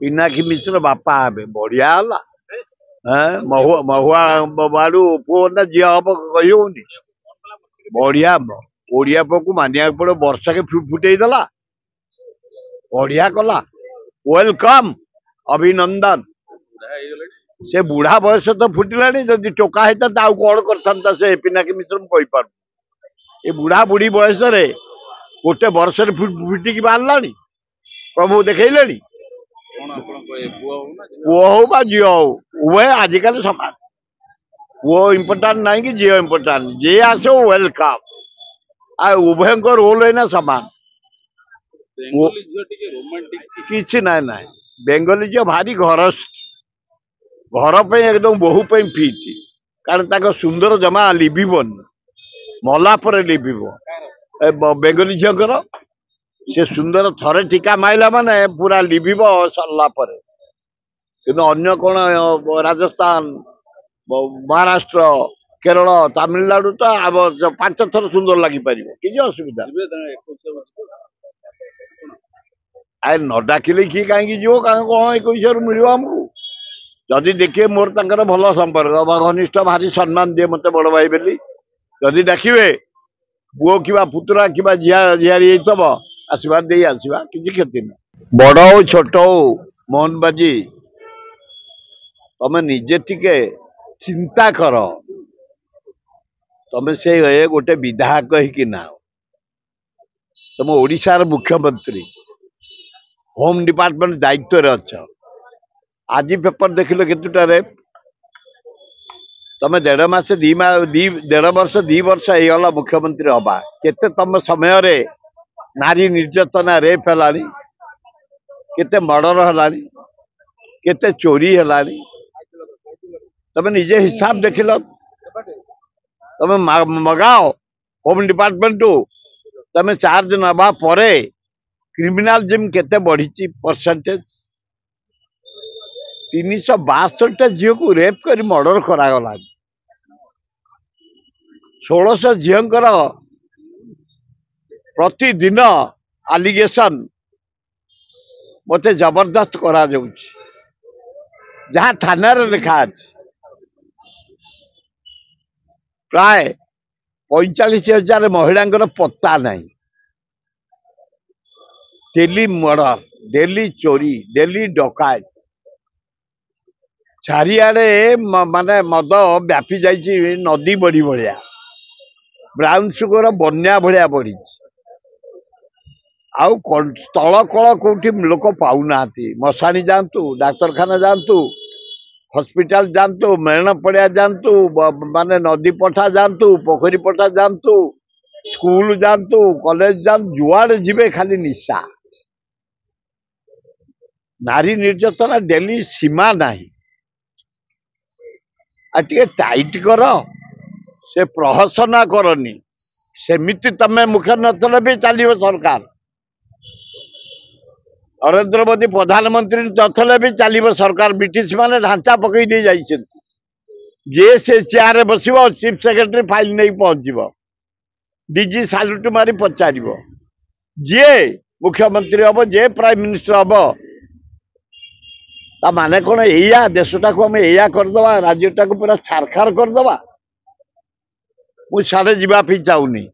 ପିନାକୀ ମିଶ୍ର ବାପା ହେବେ ବଢିଆ ହେଲା। ମହୁଆ ବାଡୁ ପୁଅ ନା ଝିଅ ହବ କହିହଉନି। ବଢିଆ ଓଡିଆ ପୁଅକୁ ମାନିବାକୁ ପଡିବ। ବର୍ଷକେ ଫୁଟେଇ ଦେଲା, ବଢିଆ କଲା। ୱେଲକମ୍, ଅଭିନନ୍ଦନ। ସେ ବୁଢା ବୟସ ତ ଫୁଟିଲାଣି, ଯଦି ଟୋକା ହେଇଥାନ୍ତା ଆଉ କଣ କରିଥାନ୍ତା ସେ ପିନାକୀ ମିଶ୍ର ମୁଁ କହିପାରୁନି। ଏ ବୁଢା ବୁଢୀ ବୟସରେ ଗୋଟେ ବର୍ଷରେ ଫୁଟିକି ବାହାରିଲାଣି, ପ୍ରଭୁ ଦେଖେଇଲେଣି। ପୁଅ ହଉ ବା ଝିଅ ହଉ, ଉଭୟ ଆଜିକାଲି ସମାନ। ପୁଅ ଇମ୍ପୋର୍ଟାଣ୍ଟ ନାହିଁ କି ଝିଅ ଇମ୍ପୋର୍ଟାଣ୍ଟ, ଯିଏ ଆସିବ ୱେଲକମ୍। ଆଉ ଉଭୟଙ୍କ ରୋଲ ଏଇନା ସମାନ। କିଛି ନାଇଁ ନାଇଁ, ବେଙ୍ଗଲୀ ଝିଅ ଭାରି ଘର ପାଇଁ ଏକଦମ ବୋହୂ ପାଇଁ ଫିଟ୍। କାରଣ ତାଙ୍କ ସୁନ୍ଦର ଜମା ଲିଭିବନି, ମଲା ପରେ ଲିଭିବ। ବେଙ୍ଗଲୀ ଝିଅଙ୍କର ସେ ସୁନ୍ଦର ଥରେ ଟିକା ମାଇଲା ମାନେ ପୁରା ଲିଭିବ ସରିଲା ପରେ। କିନ୍ତୁ ଅନ୍ୟ କଣ ରାଜସ୍ଥାନ, ମହାରାଷ୍ଟ୍ର, କେରଳ, ତାମିଲନାଡୁ ତ 5 ଥର ସୁନ୍ଦର ଲାଗିପାରିବ, କିଛି ଅସୁବିଧା। ଆ ନ ଡାକିଲେ କିଏ କାହିଁକି ଯିବ? କଣ 21ରୁ ମିଳିବ ଆମକୁ? ଯଦି ଦେଖିବେ ମୋର ତାଙ୍କର ଭଲ ସମ୍ପର୍କ, ଘନିଷ୍ଠ, ଭାରି ସମ୍ମାନ ଦିଏ ମତେ ବଡ ଭାଇ ବୋଲି। ଯଦି ଡାକିବେ ପୁଅ କିମ୍ବା ପୁତୁରା କିମ୍ବା ଝିଆରୀ ହେଇଥିବ, ଆଶୀର୍ବାଦ ଦେଇ ଆସିବା, କିଛି କ୍ଷତି ନାହିଁ। ବଡ ହଉ ଛୋଟ ହଉ, ମୋହନ ବାଜି ତମେ ନିଜେ ଟିକେ ଚିନ୍ତା କର। ତମେ ସେ ଗୋଟେ ବିଧାୟକ ହେଇକି ନା, ତମେ ଓଡିଶାର ମୁଖ୍ୟମନ୍ତ୍ରୀ, ହୋମ ଡିପାର୍ଟମେଣ୍ଟ ଦାୟିତ୍ୱରେ ଅଛ। ଆଜି ପେପର ଦେଖିଲେ କେତେଟାରେ ତମେ 1.5 ମାସ 1.5 ବର୍ଷ 2 ବର୍ଷ ହେଇଗଲା ମୁଖ୍ୟମନ୍ତ୍ରୀ ହବା। କେତେ ତମ ସମୟରେ ନାରୀ ନିର୍ଯାତନା, ରେପ୍ ହେଲାଣି, କେତେ ମର୍ଡର ହେଲାଣି, କେତେ ଚୋରି ହେଲାଣି, ତମେ ନିଜେ ହିସାବ ଦେଖିଲ। ତମେ ମଗାଅ ହୋମ ଡିପାର୍ଟମେଣ୍ଟ, ତମେ ଚାର୍ଜ ନେବା ପରେ କ୍ରିମିନାଲିଜମ କେତେ ବଢିଛି ପରସେଣ୍ଟେଜ। 362ଟା ଝିଅକୁ ରେପ୍ କରି ମର୍ଡର କରାଗଲାଣି। 1600 ଝିଅଙ୍କର ପ୍ରତିଦିନ ଆଲିଗେସନ ମତେ ଜବରଦସ୍ତ କରାଯାଉଛି, ଯାହା ଥାନାରେ ଲେଖା ଅଛି। ପ୍ରାୟ 45,000 ମହିଳାଙ୍କର ପତ୍ତା ନାହିଁ। ଡେଲି ମର୍ଡର, ଡେଲି ଚୋରି, ଡେଲି ଡକାୟତ, ଚାରିଆଡେ ମାନେ ମଦ ବ୍ୟାପି ଯାଇଛି ନଦୀ ବଢି ଭଳିଆ। ବ୍ରାଉନ ସୁଗର ବନ୍ୟା ଭଳିଆ ବଢିଛି। ଆଉ ତଳ କଳ କୋଉଠି ଲୋକ ପାଉନାହାନ୍ତି। ମଶାଣି ଯାଆନ୍ତୁ, ଡାକ୍ତରଖାନା ଯାଆନ୍ତୁ, ହସ୍ପିଟାଲ ଯାଆନ୍ତୁ, ମେଳଣ ପଡିଆ ଯାଆନ୍ତୁ, ମାନେ ନଦୀ ପଠା ଯାଆନ୍ତୁ, ପୋଖରୀ ପଠା ଯାଆନ୍ତୁ, ସ୍କୁଲ ଯାଆନ୍ତୁ, କଲେଜ ଯାଆନ୍ତୁ, ଯୁଆଡେ ଯିବେ ଖାଲି ନିଶା। ନାରୀ ନିର୍ଯାତନା ଡେଲି ସୀମା ନାହିଁ। ଆଉ ଟିକେ ଟାଇଟ କର, ସେ ପ୍ରହସନ କରନି। ସେମିତି ତମେ ମୁଖ୍ୟ ନଥିଲେ ବି ଚାଲିବ ସରକାର। ନରେନ୍ଦ୍ର ମୋଦୀ ପ୍ରଧାନମନ୍ତ୍ରୀ ନଥିଲେ ବି ଚାଲିବ ସରକାର। ବ୍ରିଟିଶ ମାନେ ଢାଞ୍ଚା ପକେଇ ଦେଇ ଯାଇଛନ୍ତି। ଯିଏ ସେ ଚେୟାରରେ ବସିବ, ଚିଫ ସେକ୍ରେଟାରୀ ଫାଇଲ ନେଇ ପହଞ୍ଚିବ, ଡିଜି ସାଲ୍ୟୁଟ ମାରି ପଚାରିବ। ଯିଏ ମୁଖ୍ୟମନ୍ତ୍ରୀ ହବ, ଯିଏ ପ୍ରାଇମ ମିନିଷ୍ଟର ହବ, ତା ମାନେ କଣ ଏଇଆ? ଦେଶଟାକୁ ଆମେ ଏଇଆ କରିଦବା, ରାଜ୍ୟଟାକୁ ପୁରା ଛାରଖାର କରିଦବା? ମୁଁ ସିଆଡେ ଯିବା ପାଇଁ ଚାହୁଁନି।